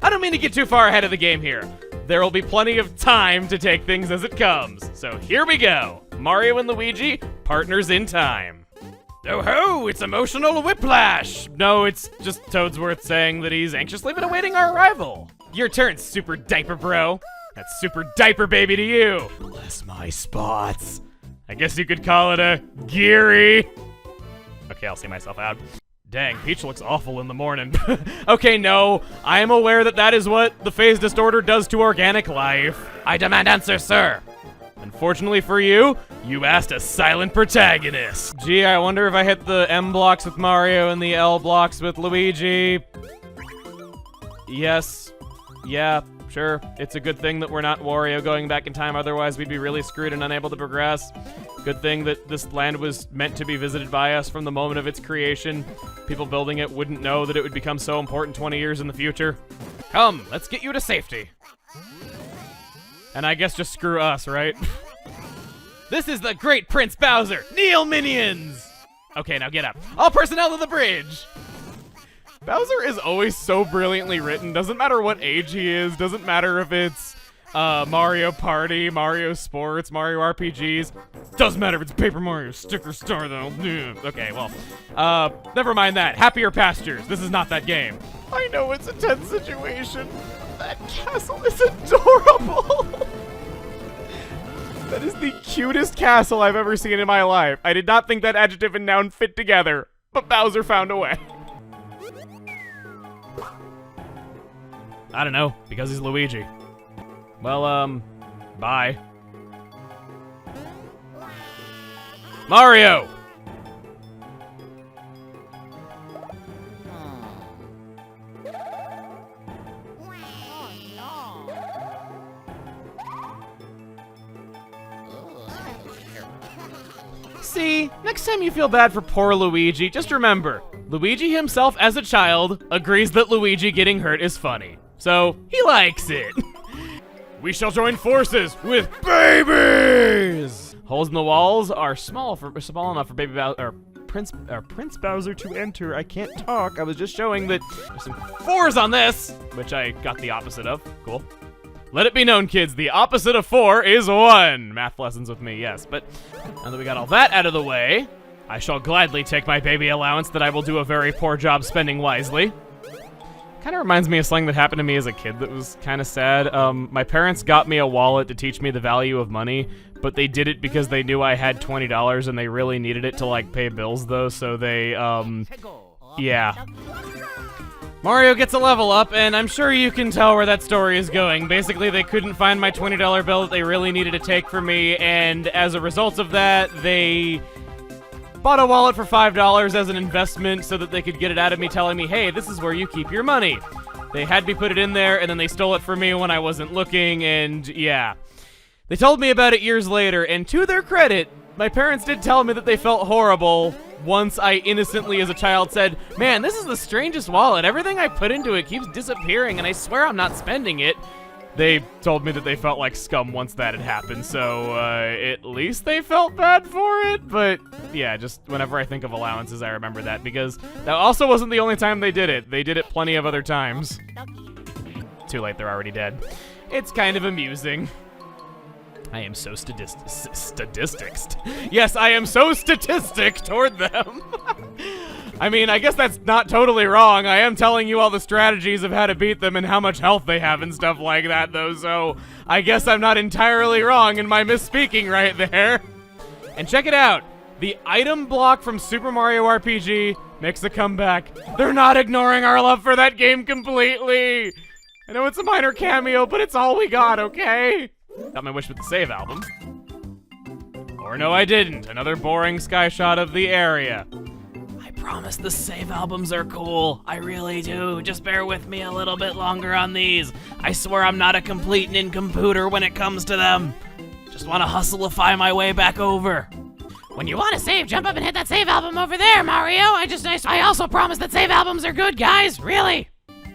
I don't mean to get too far ahead of the game here. There will be plenty of time to take things as it comes. So here we go. Mario and Luigi, partners in time. Oh ho, it's emotional whiplash. No, it's just Toadsworth saying that he's anxiously been awaiting our arrival. Your turn, Super Diaper Bro. That's Super Diaper Baby to you. Bless my spots. I guess you could call it a Geary. Okay, I'll see myself out. Dang, Peach looks awful in the morning. Okay, no, I am aware that that is what the phase distorter does to organic life. I demand answer, sir. Unfortunately for you, you asked a silent protagonist. Gee, I wonder if I hit the M blocks with Mario and the L blocks with Luigi. Yes. Yeah, sure. It's a good thing that we're not Wario going back in time, otherwise we'd be really screwed and unable to progress. Good thing that this land was meant to be visited by us from the moment of its creation. People building it wouldn't know that it would become so important 20 years in the future. Come, let's get you to safety. And I guess just screw us, right? This is the Great Prince Bowser! Kneel, minions! Okay, now get up. All personnel to the bridge! Bowser is always so brilliantly written. Doesn't matter what age he is. Doesn't matter if it's Mario Party, Mario Sports, Mario RPGs. Doesn't matter if it's Paper Mario Sticker Star, though. Okay, well. Never mind that. Happier Pastures. This is not that game. I know it's a tense situation. That castle is adorable. That is the cutest castle I've ever seen in my life. I did not think that adjective and noun fit together, but Bowser found a way. I don't know, because he's Luigi. Well, bye. Mario! See, next time you feel bad for poor Luigi, just remember, Luigi himself as a child agrees that Luigi getting hurt is funny. So, he likes it. We shall join forces with babies! Holes in the walls are small enough for Baby Bowser, Prince Bowser to enter. I can't talk. I was just showing that there's some 4s on this, which I got the opposite of. Cool. Let it be known, kids, the opposite of 4 is 1. Math lessons with me, yes. But now that we got all that out of the way, I shall gladly take my baby allowance that I will do a very poor job spending wisely. Kind of reminds me of something that happened to me as a kid that was kind of sad. My parents got me a wallet to teach me the value of money, but they did it because they knew I had $20 and they really needed it to, like, pay bills, though, so they, yeah. Mario gets a level up, and I'm sure you can tell where that story is going. Basically, they couldn't find my $20 bill that they really needed to take from me, and as a result of that, they bought a wallet for $5 as an investment so that they could get it out of me, telling me, hey, this is where you keep your money. They had me put it in there, and then they stole it from me when I wasn't looking, and yeah. They told me about it years later, and to their credit, my parents did tell me that they felt horrible once I innocently as a child said, man, this is the strangest wallet. Everything I put into it keeps disappearing, and I swear I'm not spending it. They told me that they felt like scum once that had happened, so at least they felt bad for it. But yeah, just whenever I think of allowances, I remember that, because that also wasn't the only time they did it. They did it plenty of other times. Too late, they're already dead. It's kind of amusing. I am so statistics. Yes, I am so statistic toward them. I mean, I guess that's not totally wrong. I am telling you all the strategies of how to beat them and how much health they have and stuff like that, though, so I guess I'm not entirely wrong in my misspeaking right there. And check it out. The item block from Super Mario RPG makes a comeback. They're not ignoring our love for that game completely. I know it's a minor cameo, but it's all we got, okay? Got my wish with the save album. Or no, I didn't. Another boring sky shot of the area. I promise the save albums are cool. I really do. Just bear with me a little bit longer on these. I swear I'm not a complete nincompoop when it comes to them. Just want to hustlify my way back over. When you want to save, jump up and hit that save album over there, Mario. I also promise that save albums are good, guys. Really.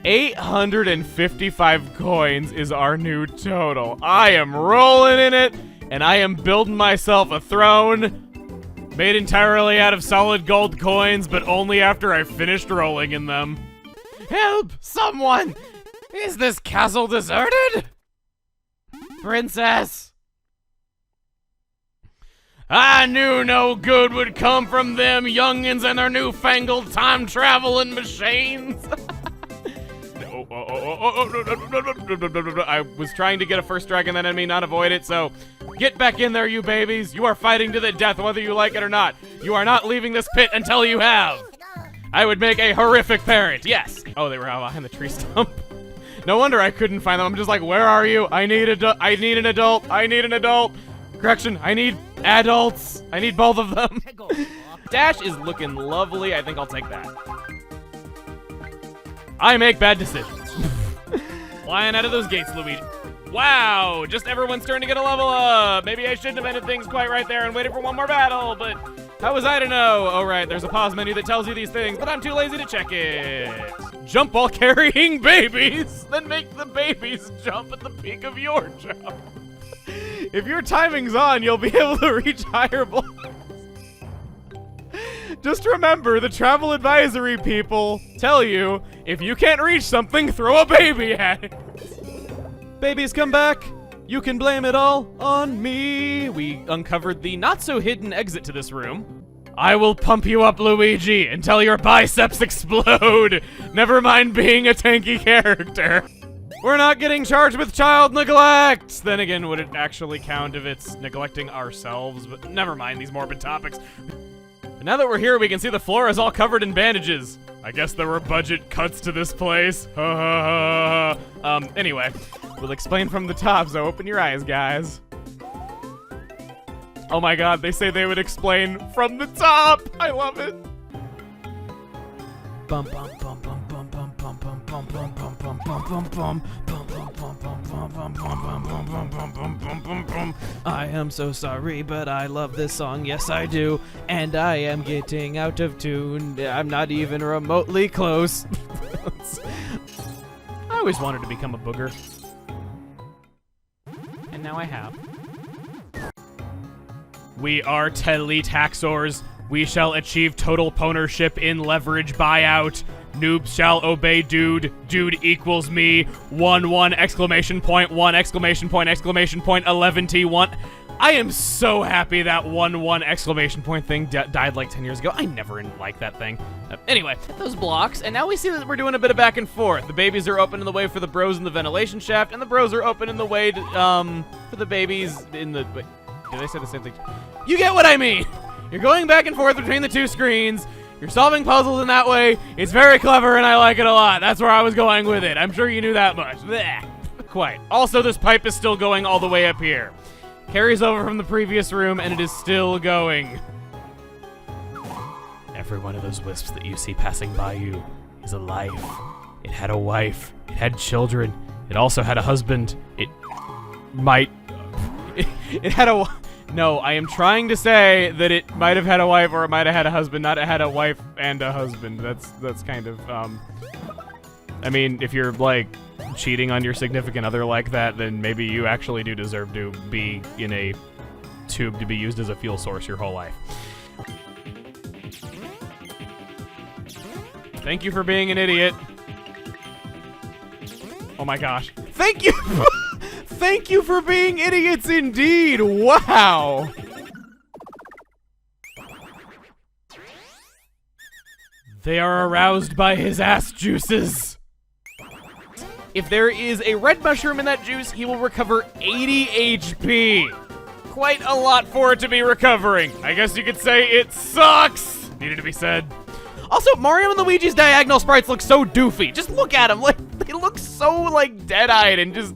855 coins is our new total. I am rolling in it, and I am building myself a throne made entirely out of solid gold coins, but only after I finished rolling in them. Help! Someone! Is this castle deserted? Princess! I knew no good would come from them youngins and their newfangled time-traveling machines. I was trying to get a first strike and then enemy, not avoid it, so get back in there, you babies. You are fighting to the death whether you like it or not. You are not leaving this pit until you have. I would make a horrific parent, yes. Oh, they were out behind the tree stump. No wonder I couldn't find them. I'm just like, where are you? I need an adult. I need an adult. Correction, I need adults. I need both of them. Dash is looking lovely. I think I'll take that. I make bad decisions. Flying out of those gates, Luigi. Wow, just everyone's turn to get a level up. Maybe I shouldn't have ended things quite right there and waited for one more battle, but how was I to know? Oh, right, there's a pause menu that tells you these things, but I'm too lazy to check it. Jump while carrying babies, then make the babies jump at the peak of your jump. If your timing's on, you'll be able to reach higher blocks. Just remember, the travel advisory people tell you, if you can't reach something, throw a baby at it. Babies come back. You can blame it all on me. We uncovered the not-so-hidden exit to this room. I will pump you up, Luigi, until your biceps explode. Never mind being a tanky character. We're not getting charged with child neglect! Then again, would it actually count if it's neglecting ourselves? But never mind these morbid topics. But now that we're here, we can see the floor is all covered in bandages. I guess there were budget cuts to this place. Anyway, we'll explain from the top, so open your eyes, guys. Oh my god, they say they would explain from the top! I love it! Bum bum bum bum bum bum bum bum bum bum bum bum bum bum bum. I am so sorry, but I love this song, yes I do. And I am getting out of tune. I'm not even remotely close. I always wanted to become a booger. And now I have. We are Teletaxors. We shall achieve total ponership in leverage buyout. Noobs shall obey dude. Dude equals me. 1 exclamation point 1 exclamation point exclamation point 11T1. I am so happy that 1 exclamation point thing died like 10 years ago. I never liked that thing. Anyway, those blocks, and now we see that we're doing a bit of back and forth. The babies are opening the way for the bros in the ventilation shaft, and the bros are opening the way to, for the babies in the... Wait, did they say the same thing? You get what I mean! You're going back and forth between the two screens. You're solving puzzles in that way. It's very clever and I like it a lot. That's where I was going with it. I'm sure you knew that much. Blech. Quite. Also, this pipe is still going all the way up here. Carries over from the previous room and it is still going. Every one of those wisps that you see passing by you is a life. It had a wife. It had children. It also had a husband. It might... It had a... No, I am trying to say that it might have had a wife or it might have had a husband, not it had a wife and a husband. That's kind of, I mean, if you're, like, cheating on your significant other like that, then maybe you actually do deserve to be in a tube to be used as a fuel source your whole life. Thank you for being an idiot. Oh my gosh. Thank you! Thank you for being idiots indeed! Wow! They are aroused by his ass juices. If there is a red mushroom in that juice, he will recover 80 HP. Quite a lot for it to be recovering. I guess you could say it sucks! Needed to be said. Also, Mario and Luigi's diagonal sprites look so doofy. Just look at them. Like, they look so, like, dead-eyed and just...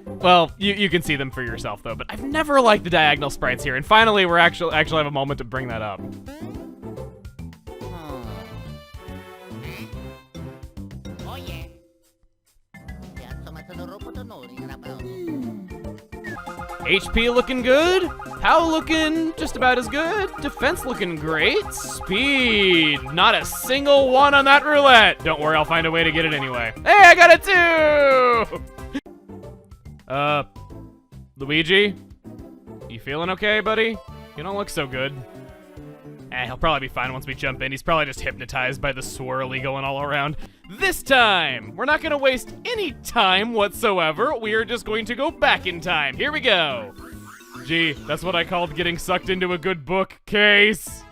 Well, you can see them for yourself, though, but I've never liked the diagonal sprites here, and finally we're actually have a moment to bring that up. HP looking good, POW looking just about as good, defense looking great, speed, not a single one on that roulette. Don't worry, I'll find a way to get it anyway. Hey, I got it too! Luigi? You feeling okay, buddy? You don't look so good. He'll probably be fine once we jump in. He's probably just hypnotized by the swirly going all around. This time, we're not gonna waste any time whatsoever. We are just going to go back in time. Here we go. Gee, that's what I called getting sucked into a good book case.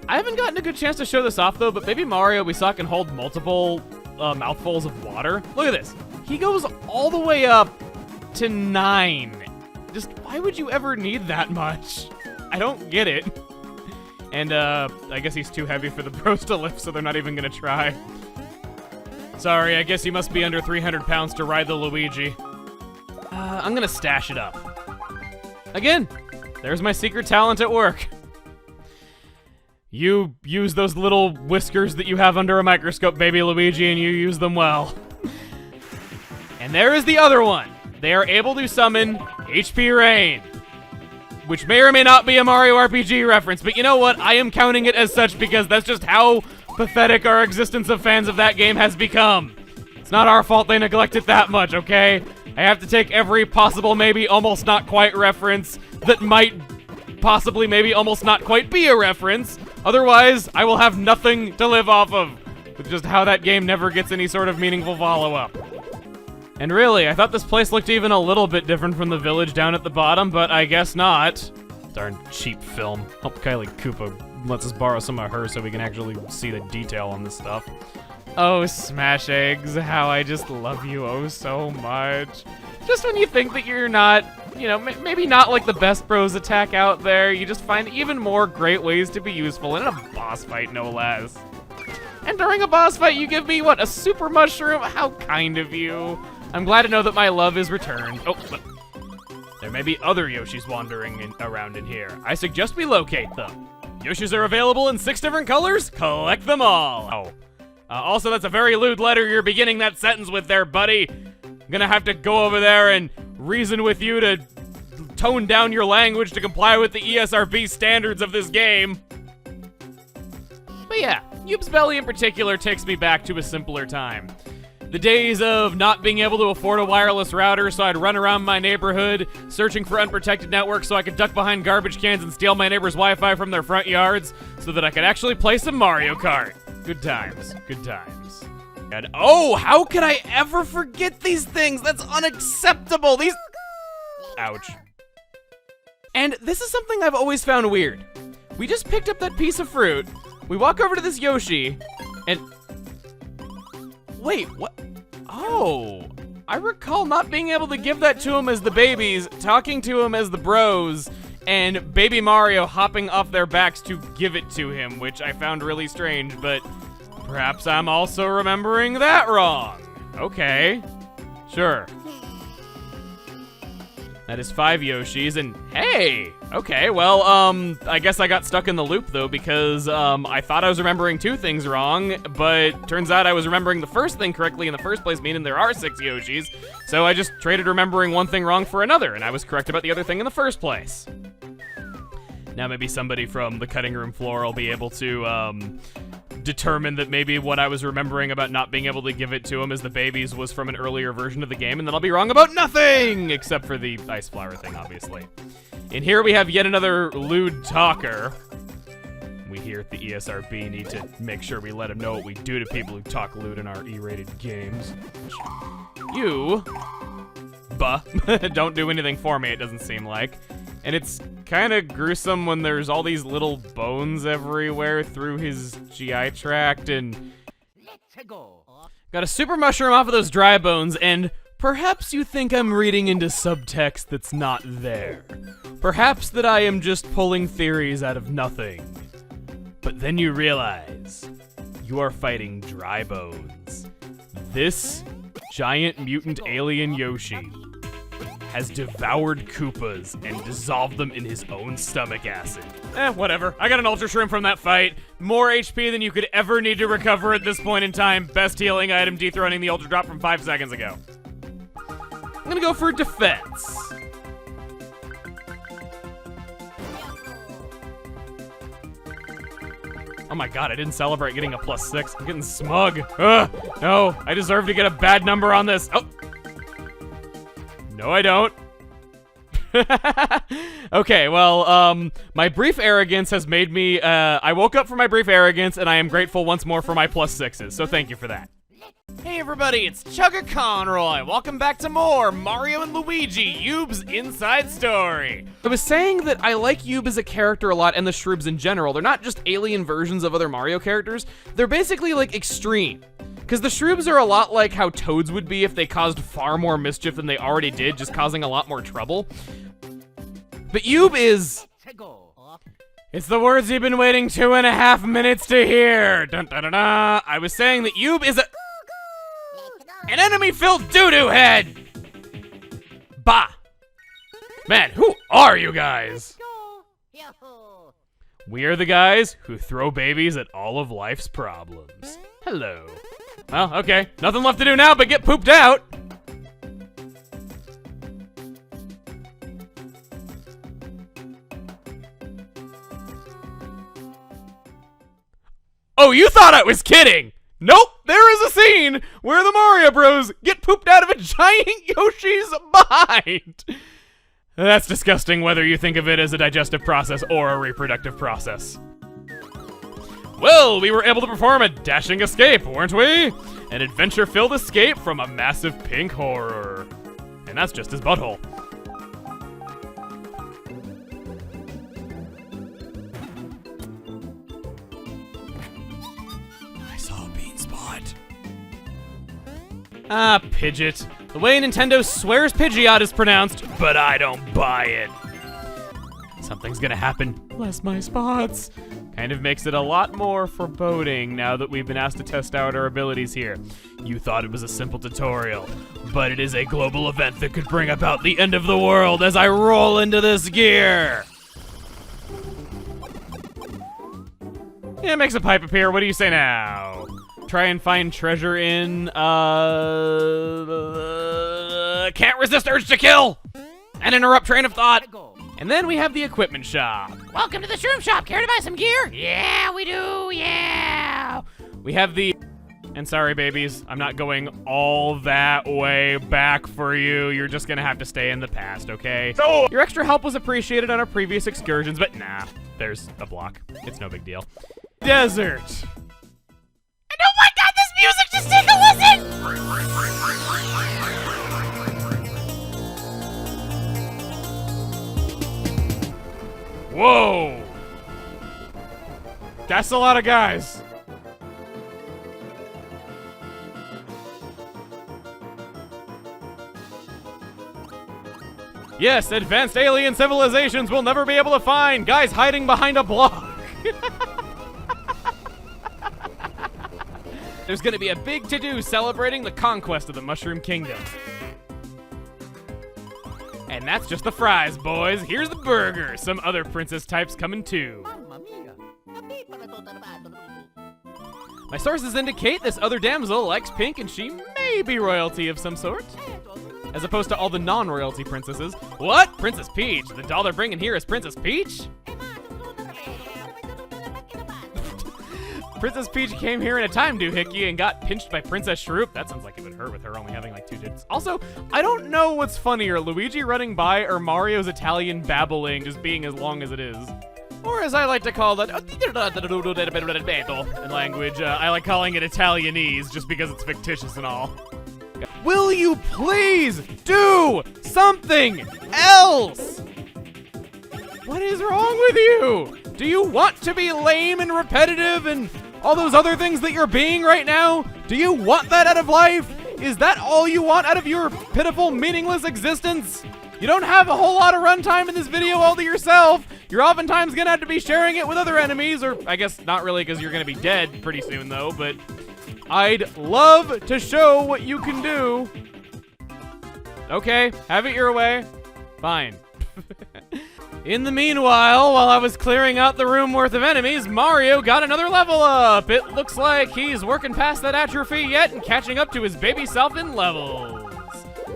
I haven't gotten a good chance to show this off though, but Baby Mario we saw can hold multiple mouthfuls of water. Look at this. He goes all the way up to 9. Just why would you ever need that much? I don't get it. And I guess he's too heavy for the bros to lift, so they're not even gonna try. Sorry, I guess you must be under 300 pounds to ride the Luigi. I'm gonna stash it up. Again, there's my secret talent at work. You use those little whiskers that you have under a microscope, baby Luigi, and you use them well. And there is the other one. They are able to summon HP Rain, which may or may not be a Mario RPG reference, but you know what? I am counting it as such because that's just how pathetic our existence of fans of that game has become. It's not our fault they neglect it that much, okay? I have to take every possible, maybe almost not quite reference that might possibly, maybe almost not quite be a reference. Otherwise, I will have nothing to live off of with just how that game never gets any sort of meaningful follow-up. And really, I thought this place looked even a little bit different from the village down at the bottom, but I guess not. Darn cheap film. Hope Kylie Koopa lets us borrow some of hers so we can actually see the detail on this stuff. Oh, Smash Eggs, how I just love you oh so much. Just when you think that you're not, you know, maybe not like the best bros attack out there, you just find even more great ways to be useful in a boss fight, no less. And during a boss fight, you give me, what, a super mushroom? How kind of you. I'm glad to know that my love is returned. Oh, but there may be other Yoshis wandering around in here. I suggest we locate them. Yoshis are available in 6 different colors. Collect them all. Oh. Also, that's a very lewd letter you're beginning that sentence with there, buddy. I'm gonna have to go over there and reason with you to tone down your language to comply with the ESRB standards of this game. But yeah, Youp's Belly in particular takes me back to a simpler time. The days of not being able to afford a wireless router, so I'd run around my neighborhood searching for unprotected networks so I could duck behind garbage cans and steal my neighbor's Wi-Fi from their front yards so that I could actually play some Mario Kart. Good times, good times. And oh, how could I ever forget these things? That's unacceptable. These... Ouch. And this is something I've always found weird. We just picked up that piece of fruit, we walk over to this Yoshi, and... Wait, what? Oh, I recall not being able to give that to him as the babies, talking to him as the bros, and Baby Mario hopping off their backs to give it to him, which I found really strange, but perhaps I'm also remembering that wrong. Okay, sure. That is 5 Yoshis, and hey, okay, well, I guess I got stuck in the loop, though, because, I thought I was remembering 2 things wrong, but turns out I was remembering the first thing correctly in the first place, meaning there are 6 Yoshis, so I just traded remembering one thing wrong for another, and I was correct about the other thing in the first place. Now maybe somebody from the cutting room floor will be able to, determine that maybe what I was remembering about not being able to give it to him as the babies was from an earlier version of the game, and then I'll be wrong about nothing! Except for the ice flower thing, obviously. And here we have yet another lewd talker. We here at the ESRB need to make sure we let him know what we do to people who talk lewd in our E-rated games. You, don't do anything for me, it doesn't seem like. And it's kind of gruesome when there's all these little bones everywhere through his GI tract, and got a super mushroom off of those dry bones, and perhaps you think I'm reading into subtext that's not there. Perhaps that I am just pulling theories out of nothing. But then you realize you are fighting dry bones. This giant mutant alien Yoshi has devoured Koopas and dissolved them in his own stomach acid. Whatever. I got an Ultra Shrimp from that fight. More HP than you could ever need to recover at this point in time. Best healing item dethroning the Ultra Drop from 5 seconds ago. I'm gonna go for defense. Oh my god, I didn't celebrate getting a +6. I'm getting smug. Ugh, no, I deserve to get a bad number on this. Oh. No, I don't. Okay, well, my brief arrogance has made me, I woke up from my brief arrogance, and I am grateful once more for my +6s, so thank you for that. Hey everybody, it's Chugga Conroy. Welcome back to more Mario and Luigi, Yube's Inside Story. I was saying that I like Yube as a character a lot, and the Shroobs in general. They're not just alien versions of other Mario characters, they're basically like extreme. Because the Shroobs are a lot like how Toads would be if they caused far more mischief than they already did, just causing a lot more trouble. But Yube is... It's the words you've been waiting 2.5 minutes to hear. Dun, dun, dun, dun. I was saying that Yube is an enemy-filled doo-doo head. Bah. Man, who are you guys? We are the guys who throw babies at all of life's problems. Hello. Well, okay. Nothing left to do now but get pooped out. Oh, you thought I was kidding! Nope, there is a scene where the Mario Bros get pooped out of a giant Yoshi's behind. That's disgusting whether you think of it as a digestive process or a reproductive process. Well, we were able to perform a dashing escape, weren't we? An adventure-filled escape from a massive pink horror. And that's just his butthole. Ah, Pidgeot. The way Nintendo swears Pidgeot is pronounced, but I don't buy it. Something's gonna happen. Bless my spots. Kind of makes it a lot more foreboding now that we've been asked to test out our abilities here. You thought it was a simple tutorial, but it is a global event that could bring about the end of the world as I roll into this gear. Yeah, it makes a pipe appear. What do you say now? Try and find treasure in, can't resist urge to kill! And interrupt train of thought. And then we have the equipment shop. Welcome to the Shroom Shop. Care to buy some gear? Yeah, we do, yeah! We have the... And sorry, babies, I'm not going all that way back for you. You're just gonna have to stay in the past, okay? So your extra help was appreciated on our previous excursions, but nah, there's a block. It's no big deal. Desert. And oh my god, this music, just take a listen! Whoa! That's a lot of guys. Yes, advanced alien civilizations we'll never be able to find. Guys hiding behind a block. There's gonna be a big to-do celebrating the conquest of the Mushroom Kingdom. And that's just the fries, boys. Here's the burger. Some other princess types coming too. My sources indicate this other damsel likes pink and she may be royalty of some sort. As opposed to all the non-royalty princesses. What? Princess Peach? The doll they're bringing here is Princess Peach? Princess Peach came here in a time doohickey and got pinched by Princess Shroop. That sounds like it would hurt with her only having like 2 digits. Also, I don't know what's funnier, Luigi running by or Mario's Italian babbling just being as long as it is. Or as I like to call that, in language, I like calling it Italianese just because it's fictitious and all. Will you please do something else? What is wrong with you? Do you want to be lame and repetitive and all those other things that you're being right now? Do you want that out of life? Is that all you want out of your pitiful, meaningless existence? You don't have a whole lot of runtime in this video all to yourself. You're oftentimes gonna have to be sharing it with other enemies, or I guess not really because you're gonna be dead pretty soon though, but I'd love to show what you can do. Okay, have it your way. Fine. In the meanwhile, while I was clearing out the room worth of enemies, Mario got another level up. It looks like he's working past that atrophy yet and catching up to his baby self in levels.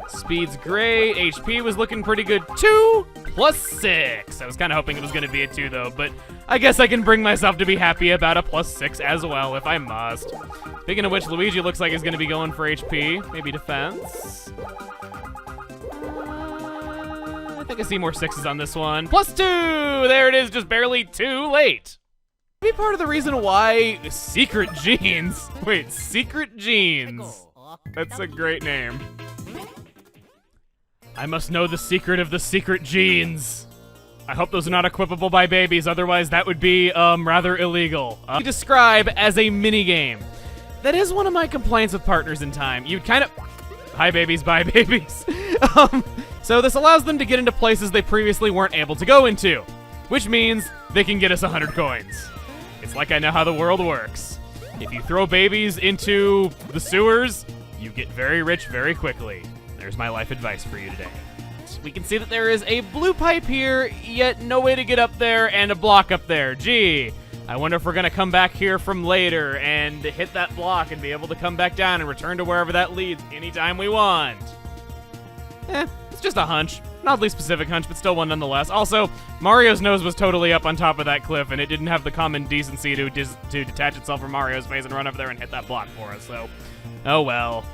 Speed's great, HP was looking pretty good too, +6. I was kind of hoping it was going to be a 2 though, but I guess I can bring myself to be happy about a +6 as well if I must. Speaking of which, Luigi looks like he's going to be going for HP, maybe defense. I think I see more 6s on this one. +2! There it is, just barely too late. Maybe part of the reason why Secret Genes. Wait, Secret Genes. That's a great name. I must know the secret of the secret genes. I hope those are not equipable by babies, otherwise that would be, rather illegal. Describe as a minigame. That is one of my complaints with Partners in Time. You'd kind of... Hi babies, bye babies. So this allows them to get into places they previously weren't able to go into, which means they can get us 100 coins. It's like I know how the world works. If you throw babies into the sewers, you get very rich very quickly. There's my life advice for you today. We can see that there is a blue pipe here, yet no way to get up there and a block up there. Gee, I wonder if we're gonna come back here from later and hit that block and be able to come back down and return to wherever that leads anytime we want. It's just a hunch. An oddly specific hunch, but still one nonetheless. Also, Mario's nose was totally up on top of that cliff, and it didn't have the common decency to detach itself from Mario's face and run up there and hit that block for us, so... Oh well.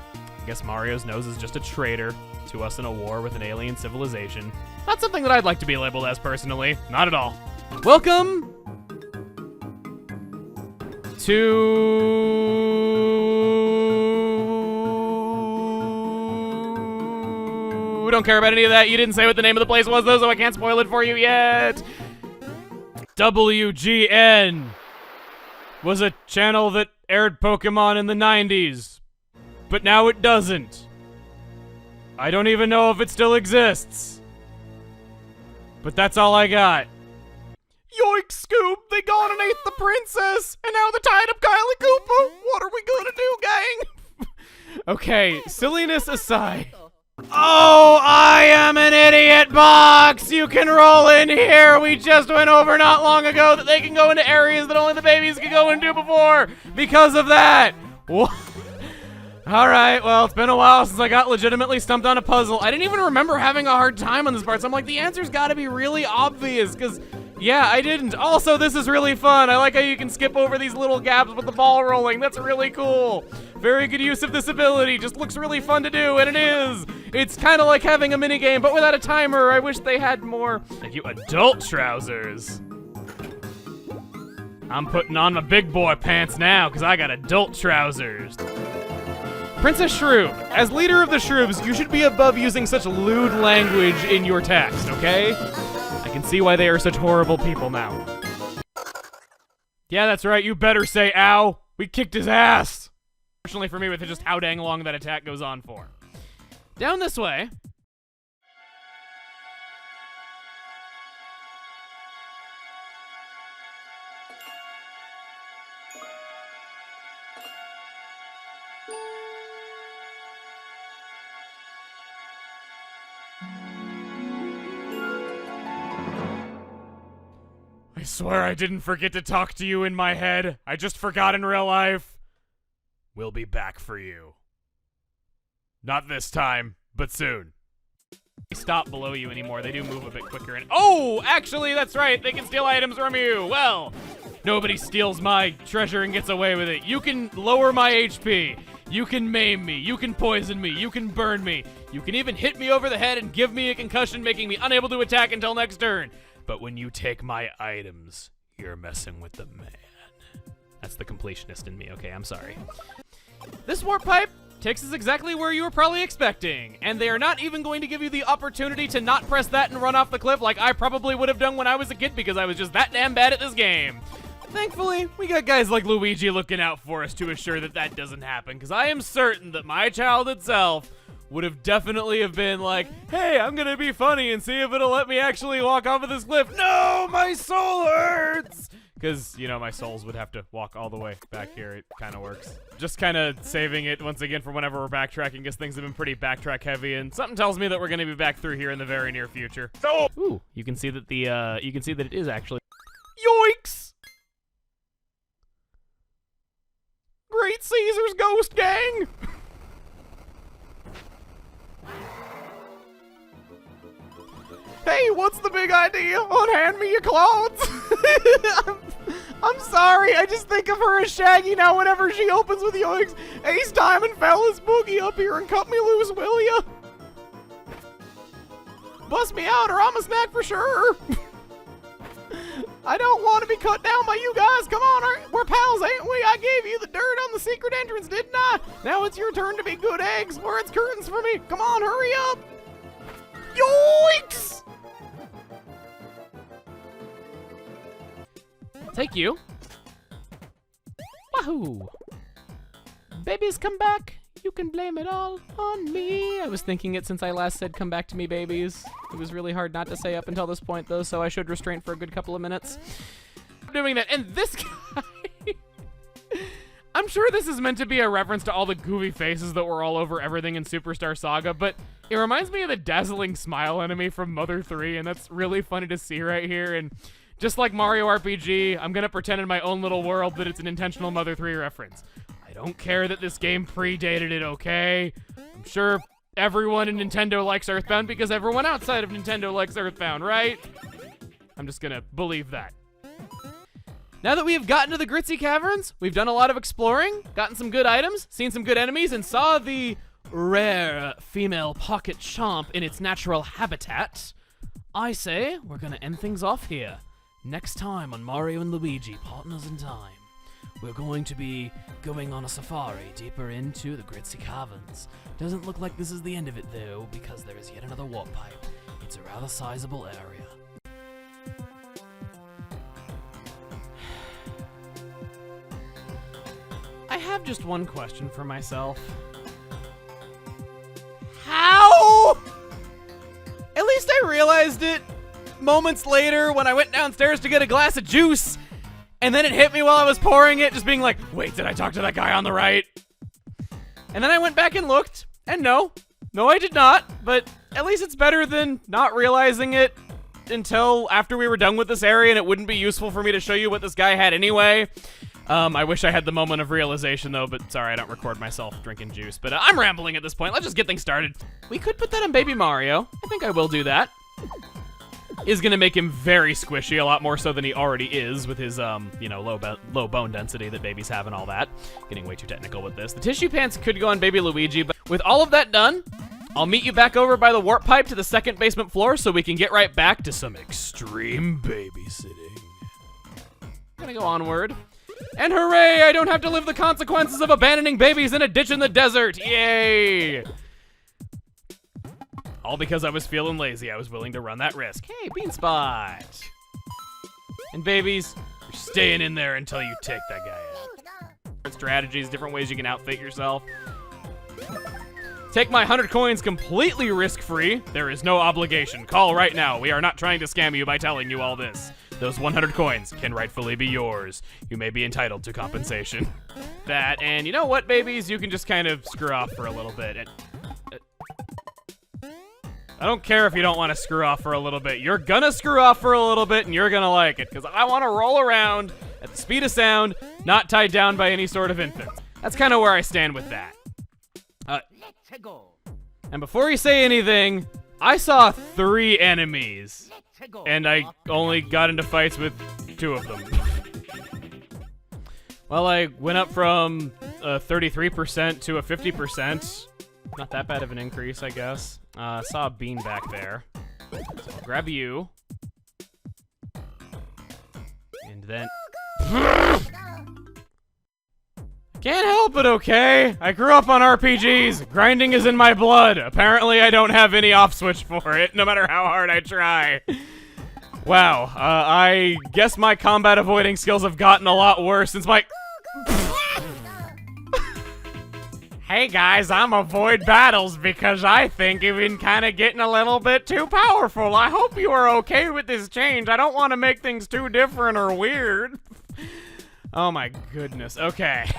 I guess Mario's nose is just a traitor to us in a war with an alien civilization. Not something that I'd like to be labeled as personally. Not at all. Welcome to... We don't care about any of that. You didn't say what the name of the place was, though, so I can't spoil it for you yet. WGN was a channel that aired Pokemon in the 90s, but now it doesn't. I don't even know if it still exists. But that's all I got. Yoink, Scoob! They gone and ate the princess, and now they're tied up Kylie Koopa! What are we gonna do, gang? Okay, silliness aside. Oh, I am an idiot box! You can roll in here! We just went over not long ago that they can go into areas that only the babies could go into before! Because of that! What? Alright, well, it's been a while since I got legitimately stumped on a puzzle. I didn't even remember having a hard time on this part, so I'm like, the answer's gotta be really obvious, because, yeah, I didn't. Also, this is really fun. I like how you can skip over these little gaps with the ball rolling. That's really cool. Very good use of this ability. Just looks really fun to do, and it is. It's kind of like having a minigame, but without a timer. I wish they had more. Thank you. Adult trousers. I'm putting on my big boy pants now, because I got adult trousers. Princess Shroob, as leader of the Shroobs, you should be above using such lewd language in your text, okay? I can see why they are such horrible people now. Yeah, that's right, you better say ow. We kicked his ass. Fortunately for me, with just how dang long that attack goes on for. Down this way. I swear I didn't forget to talk to you in my head. I just forgot in real life. We'll be back for you. Not this time, but soon. They stop below you anymore. They do move a bit quicker. And oh, actually, that's right. They can steal items from you. Well, nobody steals my treasure and gets away with it. You can lower my HP. You can maim me. You can poison me. You can burn me. You can even hit me over the head and give me a concussion, making me unable to attack until next turn. But when you take my items, you're messing with the man. That's the completionist in me. Okay, I'm sorry. This warp pipe takes us exactly where you were probably expecting, and they are not even going to give you the opportunity to not press that and run off the cliff like I probably would have done when I was a kid because I was just that damn bad at this game. Thankfully, we got guys like Luigi looking out for us to assure that that doesn't happen, because I am certain that my childhood self would have definitely have been like, hey, I'm gonna be funny and see if it'll let me actually walk off of this cliff. No, my soul hurts! Because, you know, my souls would have to walk all the way back here. It kind of works. Just kind of saving it once again for whenever we're backtracking, because things have been pretty backtrack heavy, and something tells me that we're gonna be back through here in the very near future. So, ooh, you can see that the you can see that it is actually. Yoinks! Great Caesar's Ghost Gang! Hey, what's the big idea on Hand Me Your Clothes? I'm sorry, I just think of her as Shaggy now whenever she opens with Yoinks. Ace Diamond Fellas, boogie up here and cut me loose, will ya? Bust me out or I'm a snack for sure. I don't want to be cut down by you guys. Come on, we're pals, ain't we? I gave you the dirt on the secret entrance, didn't I? Now it's your turn to be good eggs. Where it's curtains for me. Come on, hurry up. Yoinks! Take you. Wahoo! Babies, come back. You can blame it all on me. I was thinking it since I last said come back to me, babies. It was really hard not to say up until this point, though, so I should restrain for a good couple of minutes. I'm doing that, and this guy... I'm sure this is meant to be a reference to all the goofy faces that were all over everything in Superstar Saga, but it reminds me of the dazzling smile enemy from Mother 3, and that's really funny to see right here, and just like Mario RPG, I'm gonna pretend in my own little world that it's an intentional Mother 3 reference. I don't care that this game predated it, okay? I'm sure everyone in Nintendo likes Earthbound because everyone outside of Nintendo likes Earthbound, right? I'm just gonna believe that. Now that we have gotten to the Gritzy Caverns, we've done a lot of exploring, gotten some good items, seen some good enemies, and saw the rare female pocket chomp in its natural habitat. I say we're gonna end things off here. Next time on Mario and Luigi, Partners in Time, we're going to be going on a safari deeper into the Gritzy Caverns. Doesn't look like this is the end of it though, because there is yet another warp pipe. It's a rather sizable area. I have just one question for myself. How? At least I realized it moments later when I went downstairs to get a glass of juice, and then it hit me while I was pouring it, just being like, wait, did I talk to that guy on the right? And then I went back and looked, and no, I did not, but at least it's better than not realizing it until after we were done with this area, and it wouldn't be useful for me to show you what this guy had anyway. I wish I had the moment of realization, though, but sorry, I don't record myself drinking juice. But I'm rambling at this point. Let's just get things started. We could put that on Baby Mario. I think I will do that. Is gonna make him very squishy, a lot more so than he already is with his, you know, low bone density that babies have and all that. Getting way too technical with this. The tissue pants could go on Baby Luigi, but with all of that done, I'll meet you back over by the warp pipe to the second basement floor so we can get right back to some extreme babysitting. Gonna go onward. And hooray, I don't have to live the consequences of abandoning babies in a ditch in the desert. Yay! All because I was feeling lazy. I was willing to run that risk. Hey, Bean Spot. And babies, you're staying in there until you take that guy out. Different strategies, different ways you can outfit yourself. Take my 100 coins completely risk-free. There is no obligation. Call right now. We are not trying to scam you by telling you all this. Those 100 coins can rightfully be yours. You may be entitled to compensation. That, and you know what, babies? You can just kind of screw off for a little bit. I don't care if you don't want to screw off for a little bit. You're gonna screw off for a little bit, and you're gonna like it, because I want to roll around at the speed of sound, not tied down by any sort of infant. That's kind of where I stand with that. Let's go. And before you say anything, I saw 3 enemies. And I only got into fights with 2 of them. Well, I went up from a 33% to a 50%. Not that bad of an increase, I guess. Saw a bean back there. So I'll grab you. And then... Can't help it, okay? I grew up on RPGs. Grinding is in my blood. Apparently, I don't have any off switch for it, no matter how hard I try. Wow, I guess my combat avoiding skills have gotten a lot worse since my... Hey guys, I'm avoid battles because I think you've been kind of getting a little bit too powerful. I hope you are okay with this change. I don't want to make things too different or weird. Oh my goodness, okay.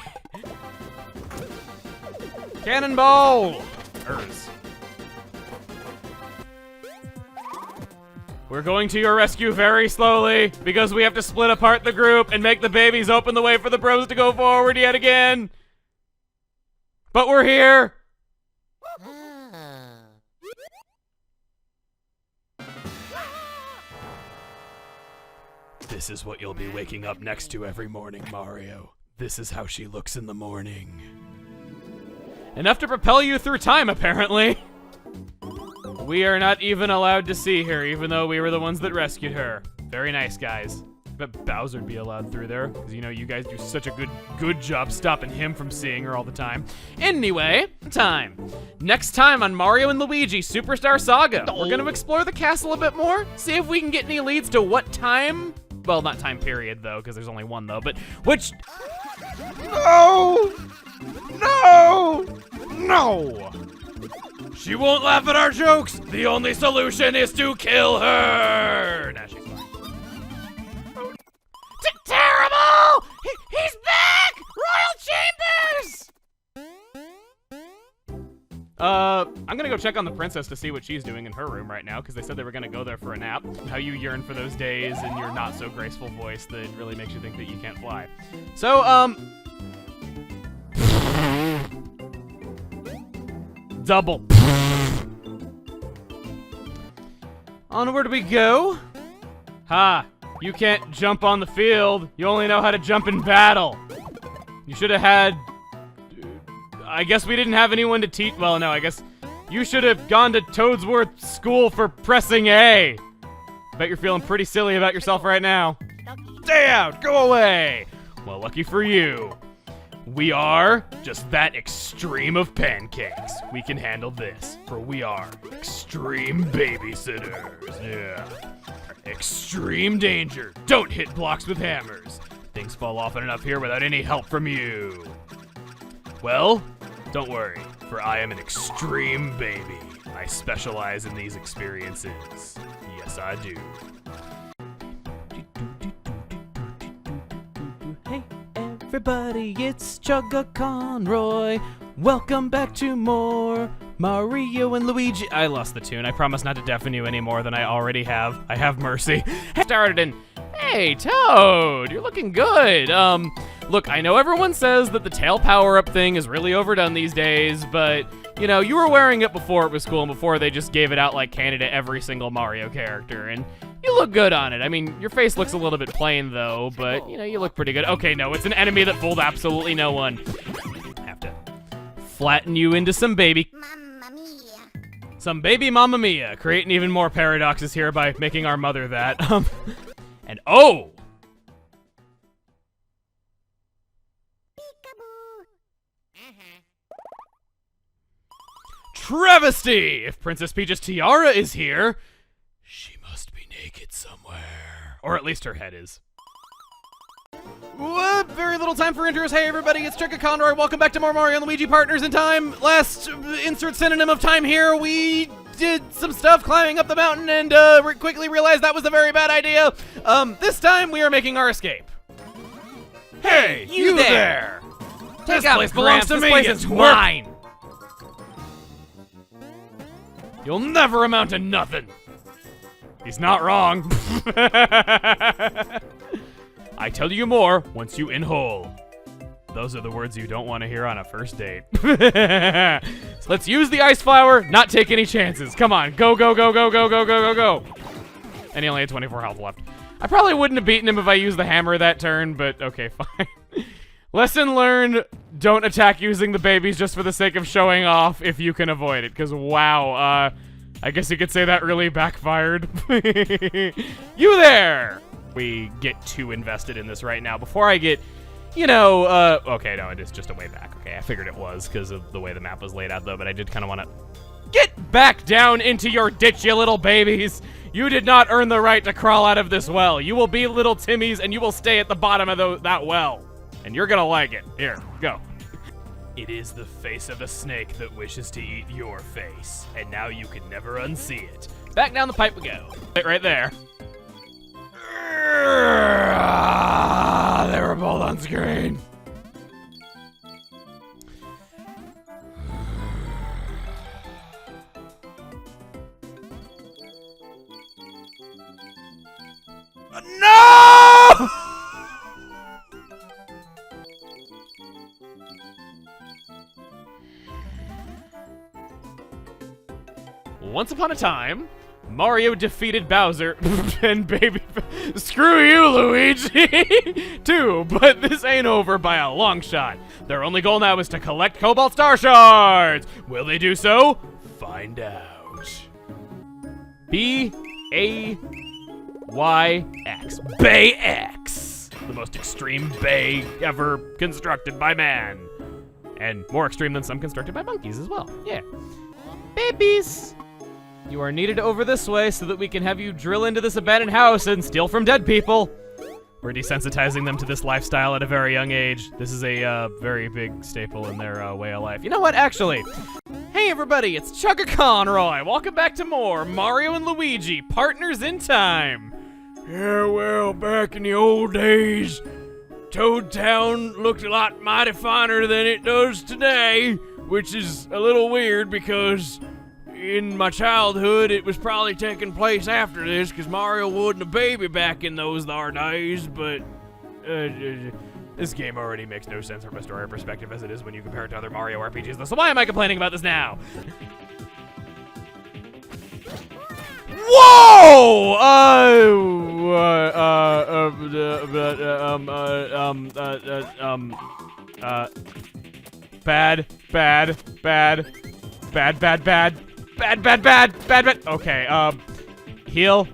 Cannonball! We're going to your rescue very slowly because we have to split apart the group and make the babies open the way for the bros to go forward yet again. But we're here. This is what you'll be waking up next to every morning, Mario. This is how she looks in the morning. Enough to propel you through time, apparently. We are not even allowed to see her, even though we were the ones that rescued her. Very nice, guys. I bet Bowser'd be allowed through there, because you know you guys do such a good job stopping him from seeing her all the time. Anyway, next time on Mario and Luigi Superstar Saga, we're gonna explore the castle a bit more, see if we can get any leads to what time, well, not time period though, because there's only one though, but which... No! No! No! She won't laugh at our jokes! The only solution is to kill her! Nah, she's fine. Terrible! He's back! Royal Chambers! I'm gonna go check on the princess to see what she's doing in her room right now, because they said they were gonna go there for a nap. How you yearn for those days and your not so graceful voice that really makes you think that you can't fly. So, double. Onward we go. Ha! You can't jump on the field. You only know how to jump in battle. You should have had... I guess we didn't have anyone to teach... Well, no, I guess you should have gone to Toadsworth School for pressing A. Bet you're feeling pretty silly about yourself right now. Stay out! Go away! Well, lucky for you. We are just that extreme of pancakes. We can handle this, for we are extreme babysitters. Yeah. Extreme danger. Don't hit blocks with hammers. Things fall often enough here without any help from you. Well, don't worry, for I am an extreme baby. I specialize in these experiences. Yes, I do. Hey, everybody, it's Chugga Conroy. Welcome back to more Mario and Luigi. I lost the tune. I promise not to deafen you any more than I already have. I have mercy. Started in, hey, Toad, you're looking good. Look, I know everyone says that the tail power-up thing is really overdone these days, but, you know, you were wearing it before it was cool and before they just gave it out like candy to every single Mario character, and you look good on it. I mean, your face looks a little bit plain, though, but, you know, you look pretty good. Okay, no, it's an enemy that fooled absolutely no one. Have to flatten you into some baby... Some baby Mamma Mia, creating even more paradoxes here by making our mother that. And oh! Travesty! If Princess Peach's tiara is here, she must be naked somewhere. Or at least her head is. Very little time for intros. Hey everybody, it's Chugga Conroy. Welcome back to more Mario and Luigi Partners in Time. Last insert synonym of time here, we did some stuff climbing up the mountain and quickly realized that was a very bad idea. This time we are making our escape. Hey, you there! This place belongs to me. It's mine. You'll never amount to nothing. He's not wrong. I tell you more once you in hole. Those are the words you don't want to hear on a first date. So let's use the ice flower, not take any chances. Come on, go, go, go, go, go, go, go, go, go. And he only had 24 health left. I probably wouldn't have beaten him if I used the hammer that turn, but okay, fine. Lesson learned, don't attack using the babies just for the sake of showing off if you can avoid it, because wow, I guess you could say that really backfired. You there! We get too invested in this right now. Before I get, you know, okay, no, it is just a way back. Okay, I figured it was because of the way the map was laid out, though, but I did kind of want to get back down into your ditch, you little babies. You did not earn the right to crawl out of this well. You will be little Timmies, and you will stay at the bottom of that well. And you're gonna like it. Here, go. It is the face of a snake that wishes to eat your face, and now you can never unsee it. Back down the pipe we go. Right there. They were both on screen. No! Once upon a time, Mario defeated Bowser and baby... Screw you, Luigi! Too, but this ain't over by a long shot. Their only goal now is to collect Cobalt Star Shards! Will they do so? Find out. B-A-Y-X. Bay-X. The most extreme bay ever constructed by man. And more extreme than some constructed by monkeys as well. Yeah. Babies! You are needed over this way so that we can have you drill into this abandoned house and steal from dead people. We're desensitizing them to this lifestyle at a very young age. This is a very big staple in their way of life. You know what, actually? Hey everybody, it's Chugga Conroy. Welcome back to more Mario and Luigi, Partners in Time. Yeah, well, back in the old days, Toad Town looked a lot mighty finer than it does today, which is a little weird because in my childhood, it was probably taking place after this, because Mario wasn't a baby back in those thar days, but this game already makes no sense from a story perspective as it is when you compare it to other Mario RPGs, so why am I complaining about this now? Whoa! Bad. Okay, heal.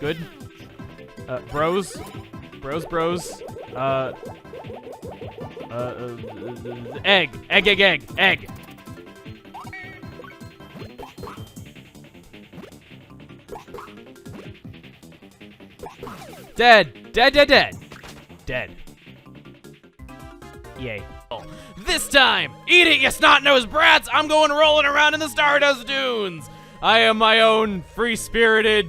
Good. Bros. Egg. Dead. Yay. This time, eat it, you snot-nosed brats! I'm going rolling around in the Stardust Dunes! I am my own free-spirited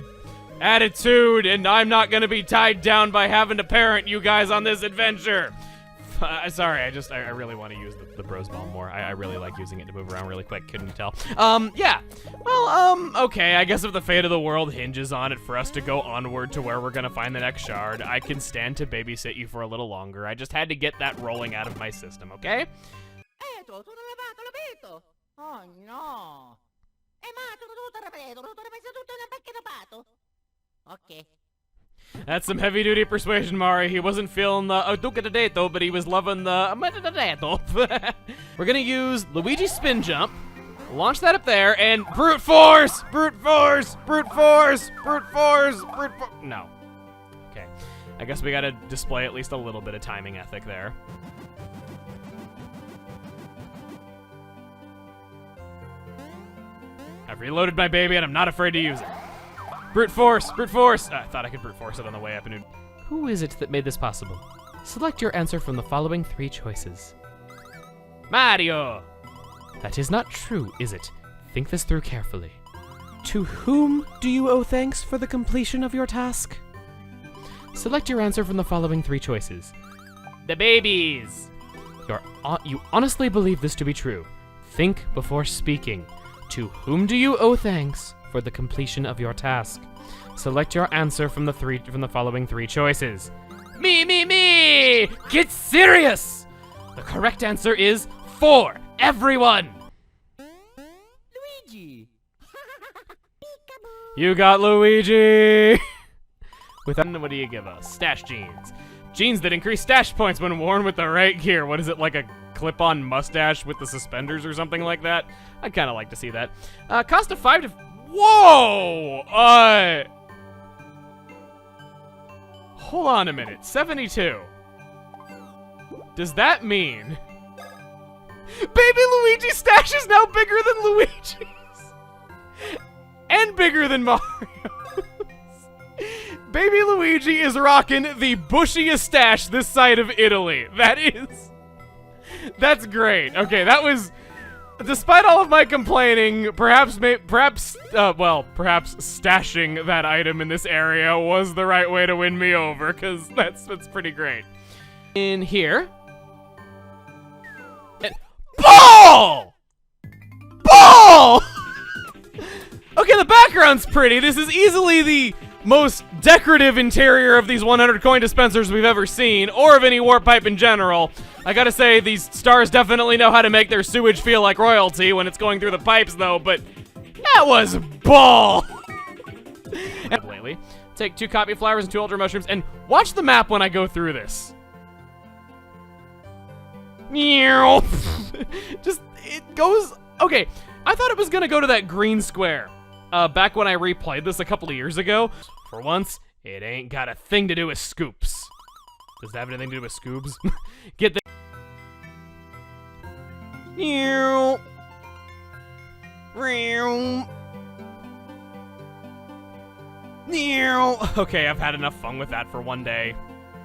attitude, and I'm not gonna be tied down by having to parent you guys on this adventure. Sorry, I really want to use the Bros Ball more. I really like using it to move around really quick, couldn't you tell? Yeah. Well, okay, I guess if the fate of the world hinges on it for us to go onward to where we're gonna find the next shard, I can stand to babysit you for a little longer. I just had to get that rolling out of my system, okay? L'ho visto. Oh no. Ma tutto ripeto, tutto una becca da pato. Okay. That's some heavy-duty persuasion, Mari. He wasn't feeling the Duca de Dato, but he was loving the Dato. We're gonna use Luigi's spin jump, launch that up there, and brute force! No. Okay. I guess we gotta display at least a little bit of timing ethic there. I've reloaded my baby, and I'm not afraid to use it. Brute force! I thought I could brute force it on the way up and Who is it that made this possible? Select your answer from the following 3 choices. Mario! That is not true, is it? Think this through carefully. To whom do you owe thanks for the completion of your task? Select your answer from the following 3 choices. The babies! You honestly believe this to be true. Think before speaking. To whom do you owe thanks for the completion of your task? Select your answer from the following 3 choices. Me! Get serious! The correct answer is 4. Everyone! Luigi. You got Luigi! What do you give us? Stash jeans. Jeans that increase stash points when worn with the right gear. What is it, like a clip-on mustache with the suspenders or something like that? I'd kind of like to see that. Cost of 5 to... Whoa! Hold on a minute. 72. Does that mean... Baby Luigi's stash is now bigger than Luigi's! And bigger than Mario's. Baby Luigi is rocking the bushiest stash this side of Italy. That's great. Okay, that was... Despite all of my complaining, perhaps stashing that item in this area was the right way to win me over, because that's pretty great. In here. And Ball! Okay, the background's pretty. This is easily the most decorative interior of these 100 coin dispensers we've ever seen, or of any warp pipe in general. I gotta say, these stars definitely know how to make their sewage feel like royalty when it's going through the pipes, though, but that was ball! Lately, take 2 copy flowers and 2 ultra mushrooms, and watch the map when I go through this. Just, it goes, okay, I thought it was gonna go to that green square. Back when I replayed this a couple of years ago. For once, it ain't got a thing to do with scoops. Does that have anything to do with scoobs? Get the Okay, I've had enough fun with that for one day.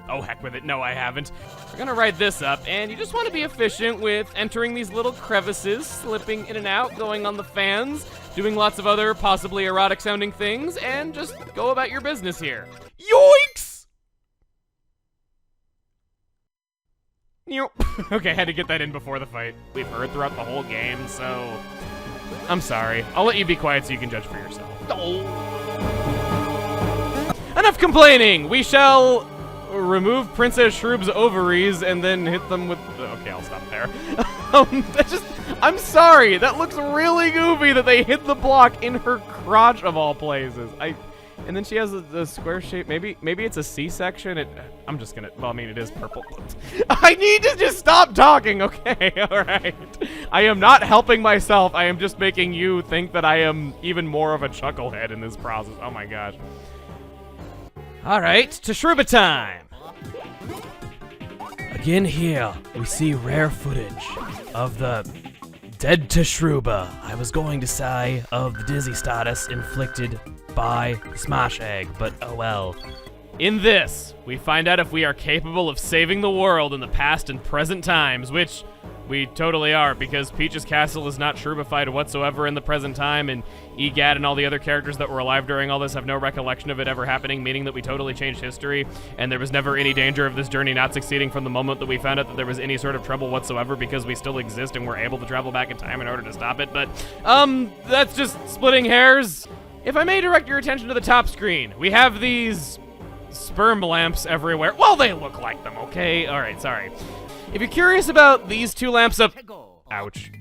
Oh, heck with it. No, I haven't. We're gonna write this up, and you just want to be efficient with entering these little crevices, slipping in and out, going on the fans, doing lots of other possibly erotic-sounding things, and just go about your business here. Yoinks! Okay, had to get that in before the fight. We've heard throughout the whole game, so I'm sorry. I'll let you be quiet so you can judge for yourself. Enough complaining! We shall remove Princess Shroob's ovaries and then hit them with... Okay, I'll stop there. I'm sorry, that looks really goofy that they hit the block in her crotch of all places. And then she has a square shape. Maybe it's a C-section. I'm just gonna, well, I mean, it is purple. I need to just stop talking, okay? All right. I am not helping myself. I am just making you think that I am even more of a chucklehead in this process. Oh my gosh. All right, to Shruba time. Again here, we see rare footage of the dead Tashruba. I was going to say of the dizzy status inflicted by the Smash Egg, but oh well. In this, we find out if we are capable of saving the world in the past and present times, which we totally are, because Peach's castle is not Shrubified whatsoever in the present time, and Egad and all the other characters that were alive during all this have no recollection of it ever happening, meaning that we totally changed history, and there was never any danger of this journey not succeeding from the moment that we found out that there was any sort of trouble whatsoever, because we still exist and we're able to travel back in time in order to stop it. But, that's just splitting hairs. If I may direct your attention to the top screen, we have these sperm lamps everywhere. Well, they look like them, okay? All right, sorry. If you're curious about these two lamps up... Ouch.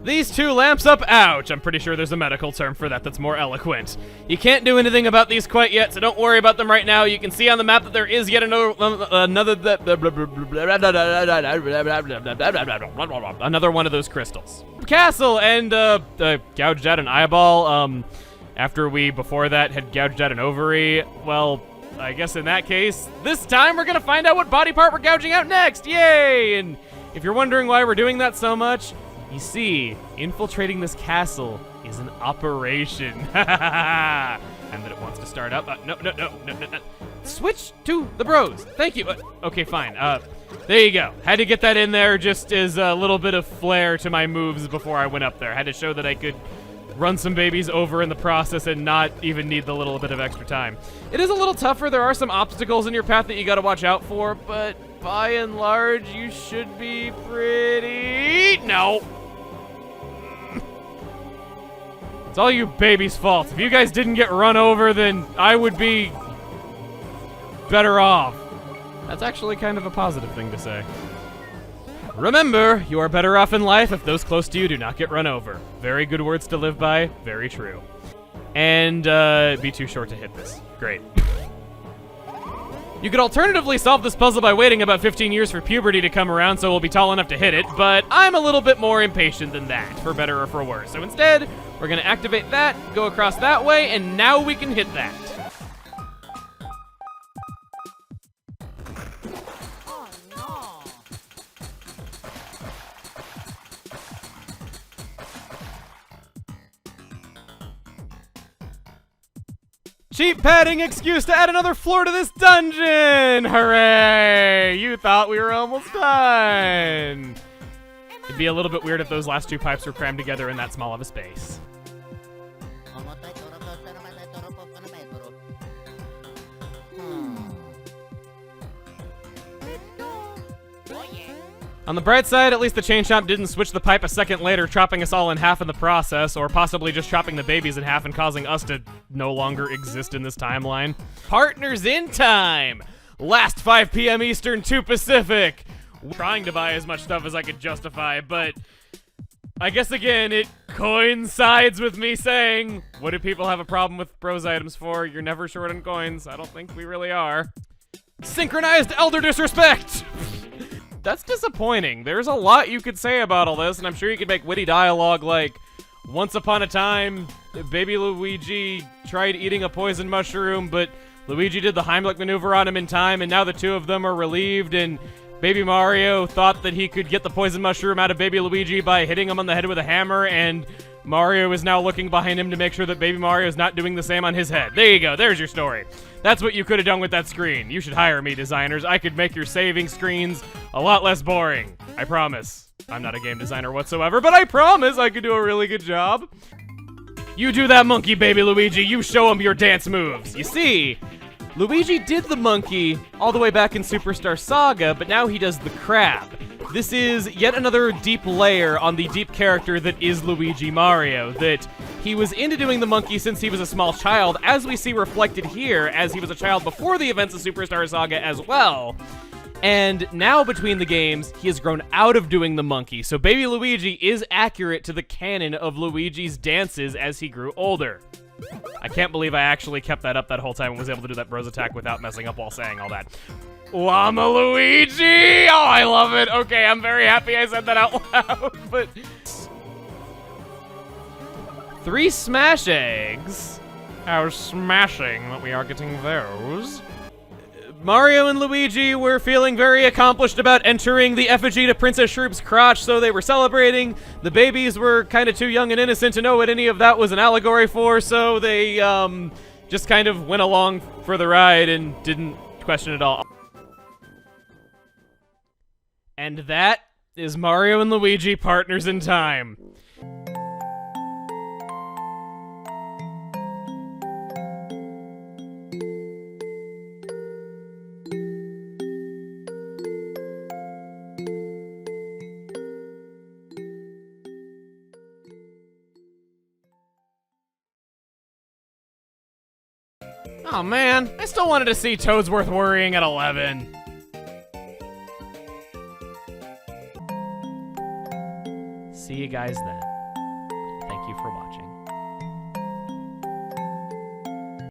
These two lamps up, ouch. I'm pretty sure there's a medical term for that that's more eloquent. You can't do anything about these quite yet, so don't worry about them right now. You can see on the map that there is yet another one of those crystals. Castle, and gouged out an eyeball. After we, before that, had gouged out an ovary. Well, I guess in that case, this time we're gonna find out what body part we're gouging out next! Yay! And if you're wondering why we're doing that so much, you see, infiltrating this castle is an operation. And that it wants to start up. No. Switch to the bros. Thank you. Okay, fine. There you go. Had to get that in there just as a little bit of flair to my moves before I went up there. Had to show that I could run some babies over in the process and not even need the little bit of extra time. It is a little tougher. There are some obstacles in your path that you gotta watch out for, but by and large, you should be pretty... No. It's all you babies' fault. If you guys didn't get run over, then I would be better off. That's actually kind of a positive thing to say. Remember, you are better off in life if those close to you do not get run over. Very good words to live by, very true. And, be too short to hit this. Great. You could alternatively solve this puzzle by waiting about 15 years for puberty to come around so we'll be tall enough to hit it, but I'm a little bit more impatient than that, for better or for worse. So instead, we're gonna activate that, go across that way, and now we can hit that. Oh no! Cheap padding excuse to add another floor to this dungeon! Hooray! You thought we were almost done! It'd be a little bit weird if those last two pipes were crammed together in that small of a space. On the bright side, at least the chain chomp didn't switch the pipe a second later, chopping us all in half in the process, or possibly just chopping the babies in half and causing us to no longer exist in this timeline. Partners in time! Last 5 p.m. Eastern, 2 Pacific! Trying to buy as much stuff as I could justify, but I guess again, it coincides with me saying, what do people have a problem with bros items for? You're never short on coins. I don't think we really are. Synchronized elder disrespect! that's disappointing. There's a lot you could say about all this, and I'm sure you could make witty dialogue like, once upon a time, baby Luigi tried eating a poison mushroom, but Luigi did the Heimlich maneuver on him in time, and now the two of them are relieved, and Baby Mario thought that he could get the poison mushroom out of Baby Luigi by hitting him on the head with a hammer, and Mario is now looking behind him to make sure that Baby Mario is not doing the same on his head. There you go, there's your story. That's what you could have done with that screen. You should hire me, designers. I could make your saving screens a lot less boring. I promise. I'm not a game designer whatsoever, but I promise I could do a really good job. You do that monkey, Baby Luigi. You show him your dance moves. You see, Luigi did the monkey all the way back in Superstar Saga, but now he does the crab. This is yet another deep layer on the deep character that is Luigi Mario, that he was into doing the monkey since he was a small child, as we see reflected here, as he was a child before the events of Superstar Saga as well. And now between the games, he has grown out of doing the monkey, so Baby Luigi is accurate to the canon of Luigi's dances as he grew older. I can't believe I actually kept that up that whole time and was able to do that bros attack without messing up while saying all that. Llama Luigi! Oh, I love it. Okay, I'm very happy I said that out loud, but... 3 smash eggs. How smashing that we are getting those. Mario and Luigi were feeling very accomplished about entering the effigy to Princess Shroop's crotch, so they were celebrating. The babies were kind of too young and innocent to know what any of that was an allegory for, so they just kind of went along for the ride and didn't question it all. And that is Mario and Luigi Partners in Time. Oh man, I still wanted to see Toadsworth Worrying at 11. See you guys then. Thank you for watching.